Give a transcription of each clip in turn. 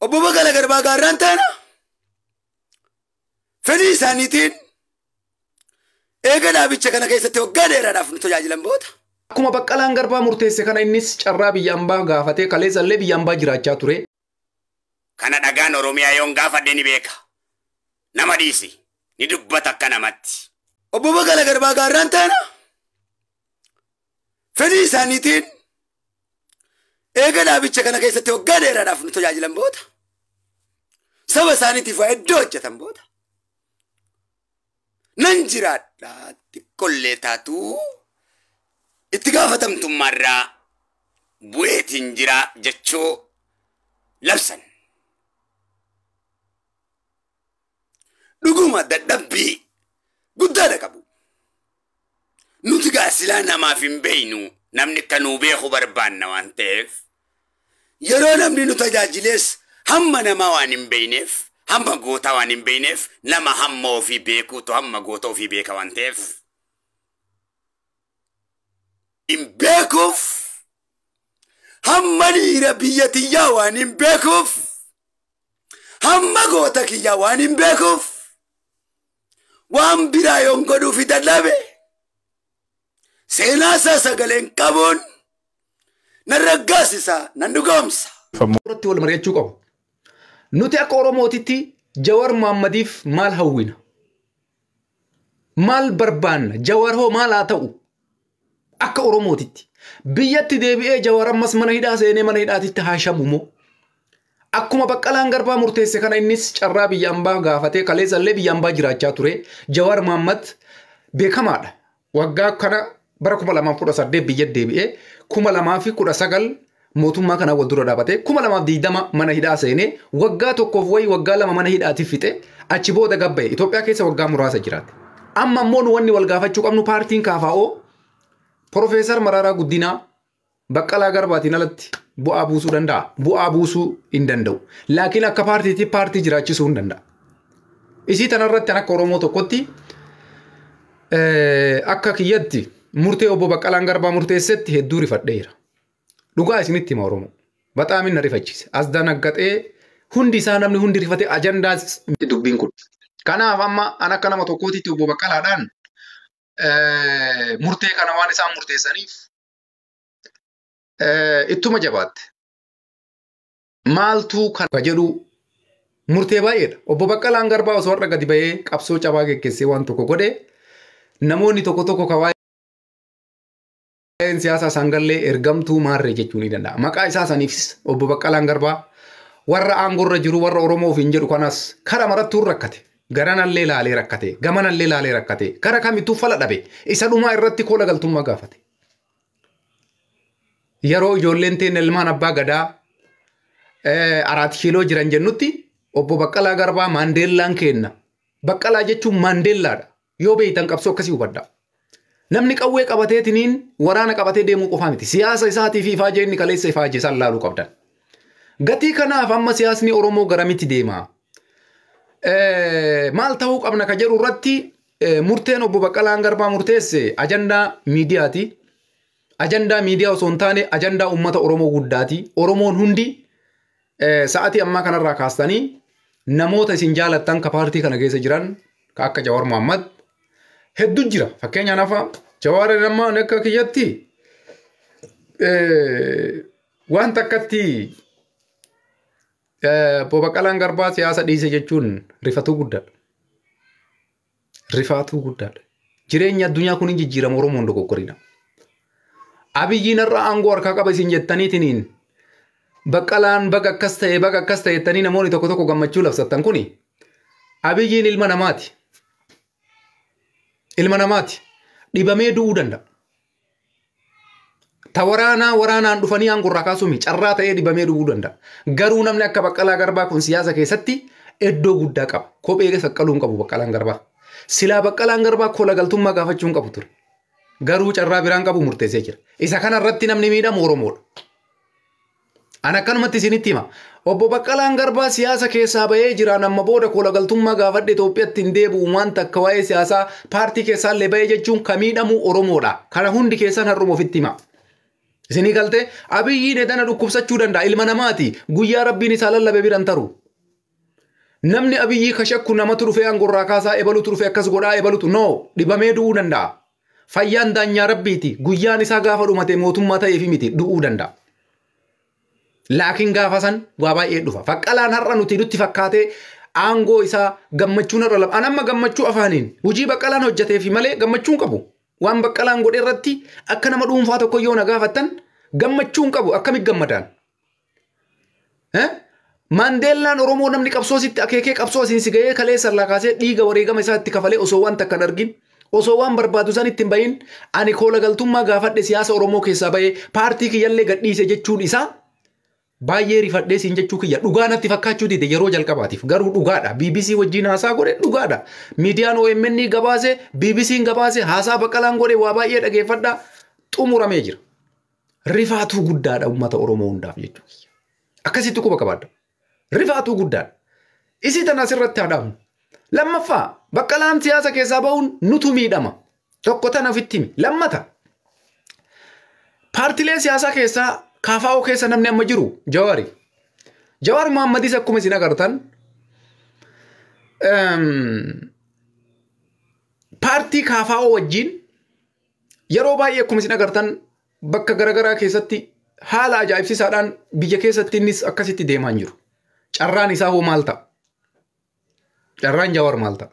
Obbo Baqqalaa Garbaa gaarraan taana fedhii isaaniitiin eega dhaabicha kana keessatti waggaa dheeraadhaaf nu tajaajilan boota. Akkuma Baqqalaan Garbaa murteesse kana innis carraa biyya ambaa gaafatee kaleessallee biyya ambaa jiraachaa ture. Kana dhagaan Oromiyaa yoon gaafadhe ni beeka. Nama dhiisi ni dubbata akka namatti. Obbo Baqqalaa Garbaa gaarraan taana fedhii isaaniitiin eega dhaabicha kana keessatti waggaa dheeraadhaaf nu tajaajilan boota. Saba isaaniitiif waa iddoo hojjetan boota. Nan jiraadha xiqqollee taatu itti gaafatamtummaarraa bu'eetiin jira jechuu labsan. Dhuguma dadhabbii guddaadha qabu. Nuti gaasilaa namaaf hin beeynu namni akka nuu beeku barbaanna waan ta'eef yeroo namni nu tajaajilees hamma namaa waan hin beeyneef hamma gootaa waan hin beeyneef nama hamma ofii beekuutu hamma goota ofii beeka waan ta'eef hin beekuuf hamma dhiira biyya tiyyaa waan hin beekuuf hamma goota kiyyaa waan hin beekuuf waan biraa yoon godhuufi dadhabe seenaa isaa sagaleen qabuun nan raggaasisa nan dhugoomsa. Irratti wal mari'achuu qabu. Nuti akka Oromootitti Jawaar Mohammadiif maal hawwina? Maal barbaanna? Jawaar hoo maal haa ta'u? Akka Oromootitti biyyatti deebi'ee Jawaar ammas mana hidhaa seenee mana hidhaatitti haa shamu moo? Akkuma Baqqalaan Garbaa murteesse kana innis carraa biyya ambaa gaafatee kaleessallee biyya ambaa jiraachaa ture. Jawaar Mohammad beekamaadha. Waggaa kana bara 2018 biyya deebi'ee 2019 mootummaa kana wal dura dhaabate 2020 mana hidhaa seenee waggaa tokkoof wayi waggaa lama mana hidhaatiif fixe achi booda gabba'e Itoophiyaa keessa waggaa muraasa jiraate. Amma immoo wanni wal gaafachuu qabnu paartiin KFO Profeesar Mararaa Guddinaa Baqqalaa Garbaatiin alatti bu'aa buusuu danda'a. Bu'aa buusuu hin danda'u. Laakiin akka paartiitti paartii jiraachisuu hin danda'a. Isii tanarratti akka Oromoo tokkotti akka kiyyatti murtee obbo Baqqalaan Garbaa murteessetti hedduu rifadheera. Dhugaa isinitti hima Oromoo. Baxaam inni rifachiise. As danaggaxee hundi isaa namni hundi rifatee ajandaa dubbiin kun. Kanaaf amma an akka nama tokkootitti obbo Baqqalaadhaan murtee kana waan isaan murteessaniif ittuma jabaatte. Maaltu kana jedhu murtee baay'eedha. Obbo Baqqalaan Garbaa osoo har'a gadi ba'ee qabsoo cabaa geggeessee waan tokko godhe namoonni tokko tokko kawaa siyaasa sangallee ergamtuu maarree jechuu ni danda'a. Maqaa isaa saniifis obbo Baqqalaan Garbaa warra aangorra jiru warra Oromoof hin jedhu kanas kara marattuun rakkate. Garanallee laalee rakkate. Gamanallee laalee rakkate. Kara kamittuu fala dhabe. Isa dhumaa irratti koola galtummaa gaafate. Yeroo ijoolleen teen ilmaan abbaa gadaa araat kiiloo jiran jennutti obbo Baqqalaa Garbaa Maandeellaan kenna. Baqqalaa jechuun Maandeellaadha. Yoo beeytan qabsoo akkasii hubadda. Namni qawwee qabateetiniin waraana qabatee deemuu qofaa miti. Siyaasa isaatiif ifaajee inni kaleessa ifaajee isaan laaluu qabdan. Gatii kanaaf amma siyaasni Oromoo garamitti deema? Maal ta'uu qabna ka jedhu irratti murteen obbo Baqqalaan Garbaa murteesse ajandaa miidiyaati. Ajandaa miidiyaa osoo hin taane ajandaa uummata Oromoo guddaati. Oromoon hundi sa'atii ammaa kanarraa kaastanii namoota isin jaalattan ka paartii kana keessa jiran ka akka Jawaar Mohammad hedduu jira. Fakkeenyaaf nafa Jawaar nama akka kiyyatti waan takkatti obbo Baqqalaan Garbaa siyaasa dhiise jechuun rifatuu guddaadha. Rifatuu guddaadha. Jireenya addunyaa kun hin jijjiiramu Oromoon dogoggorina. Abiyyiin irra aangoo harkaa qaba isin jettaniitiniin Baqqalaan baga akkas ta'e jettanii namoonni tokko tokko gammachuu labsattan kuni Abiyyiin ilma namaati. Ilma namaati. Dhibamee du'uu danda'a. Ta waraanaan dhufanii aangorraa kaasumi carraa ta'ee dhibamee du'uu danda'a. Garuu namni akka Baqqalaa Garbaa kun siyaasa keessatti iddoo guddaa qaba. Kophee saqqaluu hin qabu Baqqalaan Garbaa. Silaa Baqqalaan Garbaa kola galtummaa gaafachuu hin qabu ture. Garuu carraa biraan qabu murteessee jira. Isa kanarratti namni miidhamu Oromoodha. An akkanumatti isinitti hima. Obbo Baqqalaan Garbaa siyaasa keessaa bahee jira nama booda kola galtummaa gaafadhe Itoophiyaatti hin deebi'u waan takka waa'ee siyaasaa paartii keessaallee bahee jechuun ka miidhamu Oromoodha. Kana hundi keessan har'uma ofitti hima. Isinii galtee Abiyyiin edana dhukkubsachuu danda'a ilma namaati guyyaa rabbiin isaa lallabe biran taru. Namni Abiyyii kashakku namatu dhufee angorraa kaasaa ebalutu dhufee akkas godhaa ebalutu no dhibamee du'uu danda'a. Fayyaan daanyaa rabbiiti guyyaan isaa gaafa dhumate mootummaa ta'eefi miti du'uu danda'a. Laakiin gaafa san waa baay'ee dhufa. Faqqalaan har'a nutti fakkaatee aangoo isaa gammachuun irra lama. Anamma gammachuu afaaniin hojii baqqalaan hojjeteefi malee gammachuun qabu. Waan baqqalaan godhe irratti akka nama dhuunfaa tokko yoo na gaafattan gammachuun qabu akkamitti gammadaan. Maandeellaan Oromoo namni qabsoositti akeekee qabsoosiin si gahee kalee sarlaa kaasee dhiiga wareegama isaatti kafalee osoo waan takka hin argin osoo waan barbaadu san ittiin bahin ani koola galtummaa gaafadhe siyaasa Oromoo keessaa bahee paartii kiyyallee gadhiise jechuun isaa baay'ee rifadhee siin jechuu kiyya dhugaa natti fakkaachuu dide yeroo jalqabaatiif garuu dhugaadha. BBC wajjin haasaa godhe dhugaadha. Miidiyaan OMN gabaase BBC'n gabaase haasaa baqqalaan godhe waa baay'ee dhageeffadha xumuramee jira. Rifaatuu guddaadha uummata Oromoo hundaaf jechuudha. Akkasitti quba qabaadha. Rifaatuu guddaadha. Isii tan asirratti haadhamu. Lammaffaa baqqalaan siyaasa keessaa bahuun nutu miidhama. Tokko tan ofitti himi. Lammata paartilee siyaasaa keessaa KFO keessa namni amma jiru Jawaari. Jawaar Mohammadis akkuma isin agartan paartii KFO wajjin yeroo baay'ee akkuma isin agartan bakka garaagaraa keessatti haala ajaa'ibsiisaadhaan biyya keessatti innis akkasitti deemaa jiru. Carraan isaa hoo maal ta'a? Carraan Jawaar maal ta'a?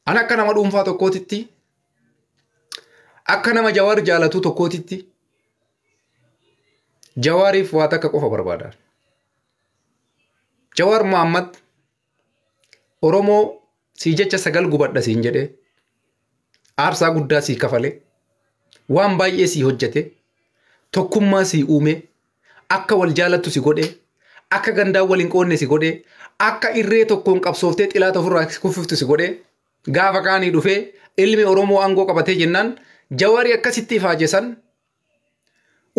An akka nama dhuunfaa tokkootitti akka nama Jawaar jaalatu tokkootitti Jawaariif waa takka qofa barbaada. Jawaar Mohammad Oromoo si jecha sagal gubadha siin jedhee aarsaa guddaa sii kafale waan baay'ee sii hojjete tokkummaa sii uume akka wal jaalattu si godhe akka gandaan wal hin qoonne si godhe akka irree tokkoon qabsooftee xilaata ofirraa kuffiftu si godhe gaafa kaanii dhufee ilmi Oromoo aangoo qabatee jennaan Jawaari akkasitti ifaaje san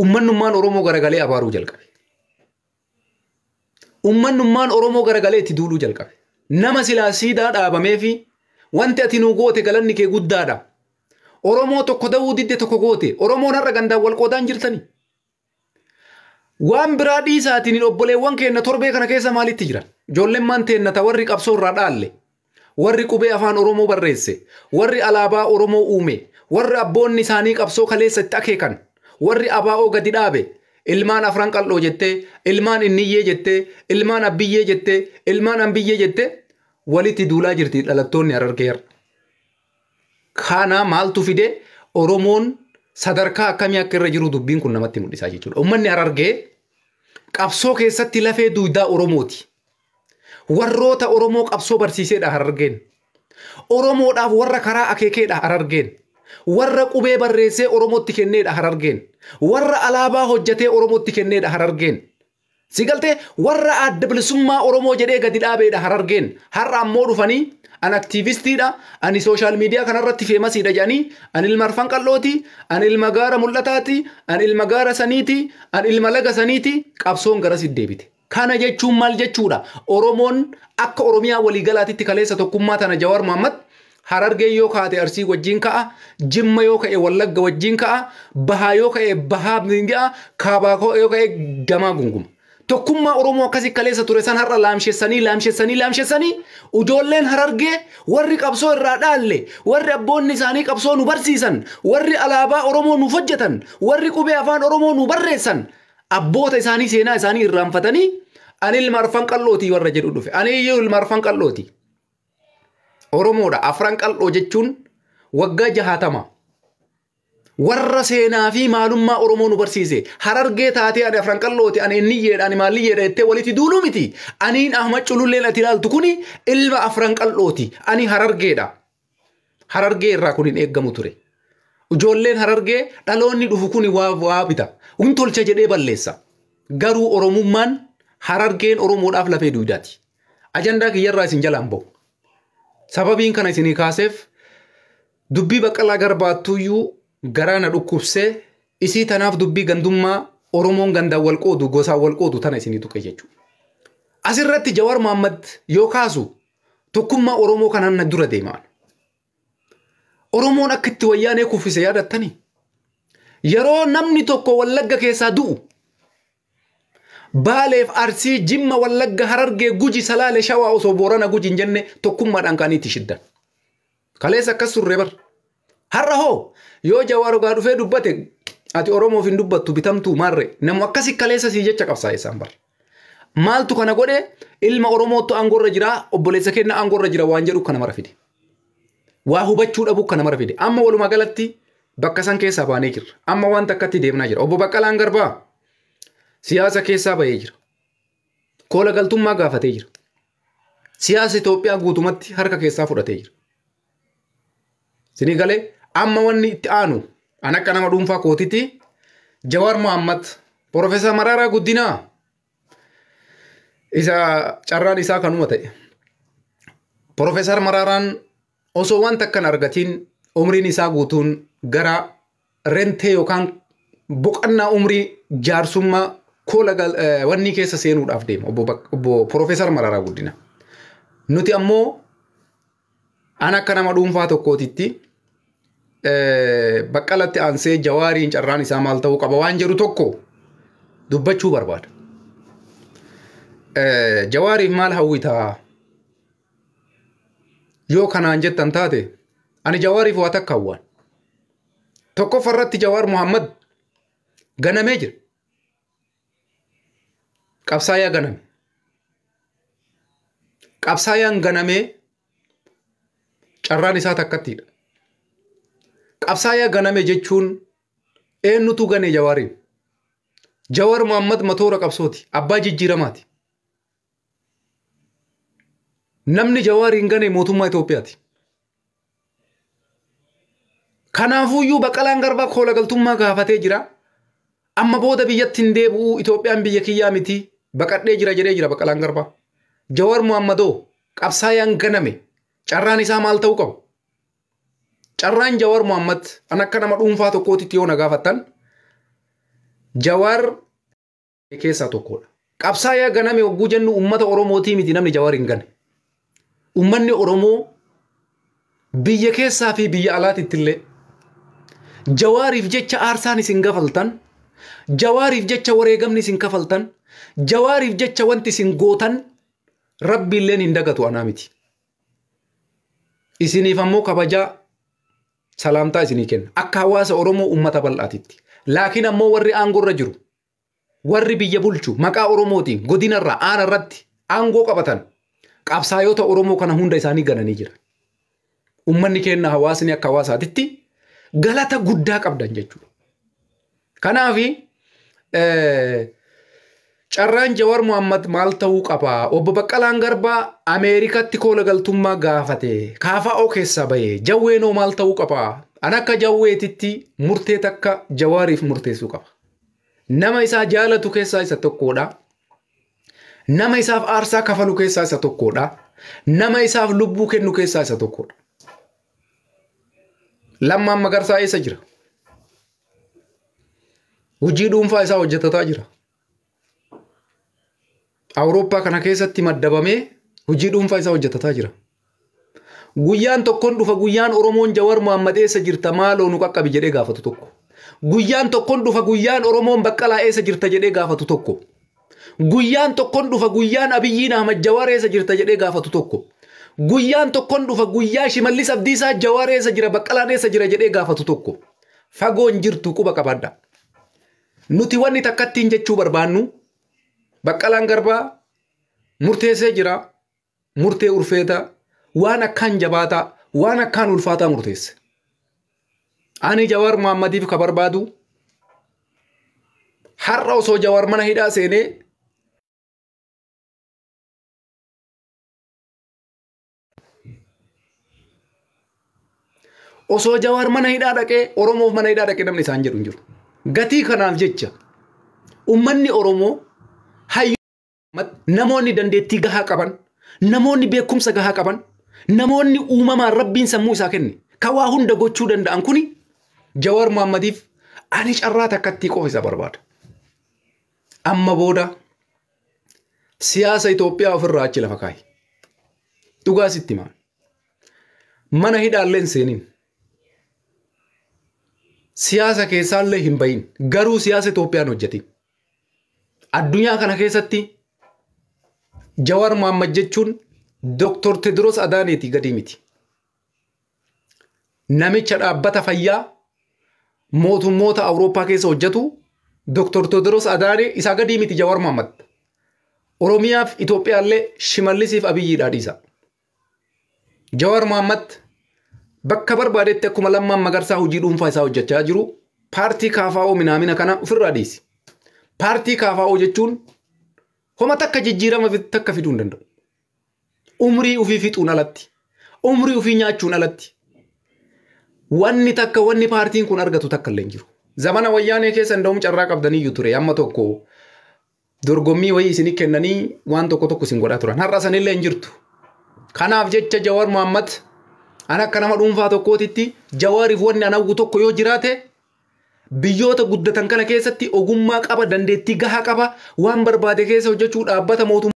ummannummaan Oromoo garagalee abaaruu jalqabe. Ummannummaan Oromoo garagalee itti duuluu jalqabe. Nama silaa siidaa dhaabamee fi wanti ati nuu goote galanni kee guddaadha. Oromoo tokko da'uu didde tokko goote. Oromoon har'a gandaan wal qoodaan jirtani. Waan biraa dhiisaatiin obboleewwan keenya torbee kana keessa maalitti jiran? Ijoolleen teennata warri qabsoo irraa dhaalle. Warri qubee afaan Oromoo barreesse. Warri alaabaa Oromoo uume. Warri abboonni isaanii qabsoo kaleessa itti akeekan. Warri abaa'oo gadi dhaabe ilmaan afran qal'oo jettee ilmaan inniyyee jettee ilmaan abbiyyee jettee ilmaan ambiyyee jettee walitti duulaa jirti dhalattoonni Harargee. Kana maaltu fide Oromoon sadarkaa akkamii akka irra jiru dubbiin kun namatti mul'isaa jechuudha. Uummanni Harargee qabsoo keessatti lafee duudaa Oromooti. Warroota Oromoo qabsoo barsiiseedha Harargeen. Oromoodhaaf warra karaa akeekeedha Harargeen. Warra qubee barreessee Oromootti kenneedha Harargeen. Warra alaabaa hojjetee Oromootti kenneedha Harargeen. Sigaltee warra adda bilisummaa Oromoo jedhee gadi dhaabeedha Harargeen. Har'a ammoo dhufanii an aktiivistiidha, ani sooshaal miidiyaa kanarratti feemasiidha jedhanii an ilma arfan qal'ooti, an ilma gaara mul'ataati, an ilma gaara saniiti, an ilma laga saniiti qabsoon garas deebite. Kana jechuun maal jechuudha? Oromoon akka Oromiyaa waliigalaatitti kaleessa tokkummaa tana Jawaar Mohammad Harargee yoo kaate Arsii wajjin ka'a, Jimma yoo ka'e Wallagga wajjin ka'a, Bahaa yoo ka'e Bahaa Mindiyaa, Kaabaa yoo ka'e Gamaa Gunguma. Tokkummaa Oromoo akkasii kaleessa ture san har'a laamshessanii ijoolleen Harargee warri qabsoo irraa dhaalle, warri abboonni isaanii qabsoo nu barsiisan, warri alaabaa Oromoo nu hojjetan, warri qubee afaan Oromoo nu barreessan, abboota isaanii seenaa isaanii irraanfatanii ani ilma arfan qal'ooti warra jedhu dhufe. Ani iyyuu ilma arfan qal'ooti. Oromoodha afran qal'oo jechuun waggaa 60 warra seenaa fi maalummaa Oromoo nu barsiise. Harargee taatee ani afran qal'ooti ani inniyyeedha ani maaliyyeedha jettee walitti duuluu miti. Aniin Ahmad Cululleen ati ilaaltu kuni ilma afran qal'ooti. Ani Harargeedha. Harargee irraa kun hin eeggamu ture. Ijoolleen Harargee dhaloonni dhufu kuni waa bita. Un tolcha jedhee balleessa. Garuu Oromummaan Harargeen Oromoodhaaf lafee duudaati. Ajandaa kiyyarraa isin jalaan ba'u. Sababiin kana isinii kaaseef dubbii Baqqalaa Garbaattuyyuu garaana dhukkubsee isii tanaaf dubbii gandummaa Oromoon gandaan wal qoodu gosaan wal qoodu tana isinii tuqe jechuudha. Asirratti Jawaar Mohammad yoo kaasu tokkummaa Oromoo kanaan na dura deemaan. Oromoon akka itti wayyaanee kuffise yaadattanii yeroo namni tokko wallagga keessaa du'u baaleef arsii jimma wallagga harargee guji salaale shawaa osoo boorana guji hin jenne tokkummaadhaan kaaniitti shiddan kaleessa akkas turre bar har'a hoo yoo Jawaar gaa dhufee dubbate ati Oromoof hin dubbattu bitamtuu maarre namu akkasi kaleessa sii jecha qabsaa isaan bar maaltu kana godhe ilma Oromoottu aangorra jira obboleessa kenna aangorra jira waan jedhu kana mara fide waa hubachuu dhabu kana mara fide amma walumaa galatti bakka san keessaa baanee jirra amma waan takkatti deemnaa jira obbo Baqqalaan Garbaa siyaasa keessaa bahee jira koola galtummaa gaafatee jira siyaasa Itoophiyaa guutumatti harka keessaa fudhatee jira sinii galee amma wanni itti aanu an akka nama dhuunfaa kootitti Jawaar Mohammad Profeesar Mararaa Guddinaa isa carraan isaa kanuma ta'e Profeesar Mararaan osoo waan takkan argatiin umriin isaa guutuun gara rentee yookaan boqannaa umrii jaarsummaa koola wanni keessa seenuudhaaf deema obbo Profeesar Mararaa Guddina nuti ammoo an akka nama dhuunfaa tokkootitti Baqqalatti aansee Jawaariin carraan isaa maal ta'uu qaba waan jedhu tokko dubbachuu barbaada. Jawaariif maal hawwitaa yoo kanaan jettan taate ani Jawaariif waa takka hawwaan tokkoffarratti Jawaar Mohammad ganamee jira qabsaayaa ganame qabsaayaan ganamee carraan isaa takkattiidha qabsaayaa ganame jechuun eenyutu gane Jawaariin Jawaar Mohammad matoora qabsooti abbaa jijjiiramaati namni Jawaariin gane mootummaa Itoophiyaati kanaafuyyuu Baqqalaan Garbaa koola galtummaa gaafatee jira amma booda biyyatti hin deebi'uu Itoophiyaan biyya kiyyaa miti baqadhee jira jedhee jira Baqqalaan Garbaa Jawaar Mohammadoo qabsaayaan ganame carraan isaa maal ta'uu qaba carraan Jawaar Mohammad an akka nama dhuunfaa tokkootitti yoo na gaafattan Jawaar keessaa tokkodha qabsaayaa ganame hogguu jennu ummata Oromootii miti namni Jawaariin gane ummanni Oromoo biyya keessaa fi biyya alaatitti illee Jawaariif jecha aarsaan isin gafaltan Jawaariif jecha wareegamni isin kafaltan Jawaariif jecha wanti isin gootan Rabbi illeen hin dagatu anaa miti isiniif ammoo kabajaa salaamtaa isinii kenna akka hawaasa Oromoo ummata bal'aatitti laakiin ammoo warri aangorra jiru warri biyya bulchu maqaa Oromootiin godinarraa aanarratti aangoo qabatan qabsaayota Oromoo kana hunda isaanii gananii jira ummanni kenna hawaasni akka hawaasaatitti galata guddaa qabdan jechuudha kanaafi carraan Jawaar Mohammad maal ta'uu qaba obbo Baqqalaan Garbaa Ameerikatti koola galtummaa gaafate kaafa'oo keessaa bahee jawweenoo maal ta'uu qaba an akka jawweetitti murtee takka Jawaariif murteessuu qaba nama isaa jaalatu keessaa isa tokkodha nama isaaf aarsaa kafalu keessaa isa tokkodha nama isaaf lubbuu kennu keessaa isa tokkodha Lammaan Magarsaa eessa jira hojii dhuunfaa isaa hojjetataa jira Awurooppaa kana keessatti maddabamee hojii dhuunfaa isaa hojjetataa jira guyyaan tokkoon dhufa guyyaan Oromoon Jawaar Mohammad eessa jirta maaloo nu qaqqabi jedhee gaafatu tokko guyyaan tokkoon dhufa guyyaan Oromoon Baqqalaa eessa jirta jedhee gaafatu tokko guyyaan tokkoon dhufa guyyaan Abiyyiin Ahmad Jawaar eessa jirta jedhee gaafatu tokko guyyaan tokkoon dhufa guyyaa Shimallis Abdiisaa Jawaar eessa jira Baqqalaan eessa jira jedhee gaafatu tokko fagoon jirtu quba qabadha nuti wanni takkattiin jechuu barbaannu Baqqalaan Garbaa murteessee jira murtee urfeeta waan akkaan jabaataa waan akkaan ulfaataa murteesse ani Jawaar Mohammadiif ka barbaadu har'a osoo Jawaar mana hidhaa seenee osoo Jawaar mana hidhaa dhaqee Oromoof mana hidhaa dhaqee namni isaan jedhu hin jiru gatii kanaaf jecha ummanni Oromoo namoonni dandeettii gahaa qaban namoonni beekumsa gahaa qaban namoonni uumamaan Rabbiin sammuu isaa kenne ka waa hunda gochuu danda'an kuni Jawaar Mohammadiif ani carraa takkatti qofa isa barbaada amma booda siyaasa Itoophiyaa ofirraa achi lafa kaa'i dhugaa sitti himaa mana hidhaalleen seeniin siyaasa keessaallee hin bahin garuu siyaasa Itoophiyaan hojjete. Addunyaa kana keessatti Jawaar Mohaammed jechuun Dr. Tedros Adaaneeti gadi miti. Namicha dhaabbata fayyaa mootummoota Awurooppaa keessa hojjetu Dr. Tedros Adaanee isaa gadi miti Jawaar Mohaammed. Oromiyaaf Itoophiyaallee Shimallisiif Abiyyiidhaa dhiisa. Jawaar Mohaammed bakka barbaadetti akkuma Lammaan Magarsaa hojii dhuunfaa isaa hojjechaa jiru paartii KFO minaamina kana ofirraa dhiisi. Paartii KFO jechuun homa takka jijjiirama takka fiduu hin danda'u. Umrii ofii fixuun alatti, umrii ofii nyaachuun alatti wanni takka wanni paartiin kun argatu takka illee hin jiru. Zamana wayyaanee keessa nda'um carraa qabdaniyyuu ture amma tokko dorgommii wayii isinii kennanii waan tokko tokko isin godhaa turan. Har'a sanillee hin jirtu. Kanaaf jecha Jawaar Mohaammed ana akka nama dhuunfaa tokkootitti Jawaariif wanni anawwu tokko yoo jiraate biyyoota guddatan kana keessatti ogummaa qaba, dandeettii gahaa qaba, waan barbaade keessa hojjechuu dhaabbata mootummaa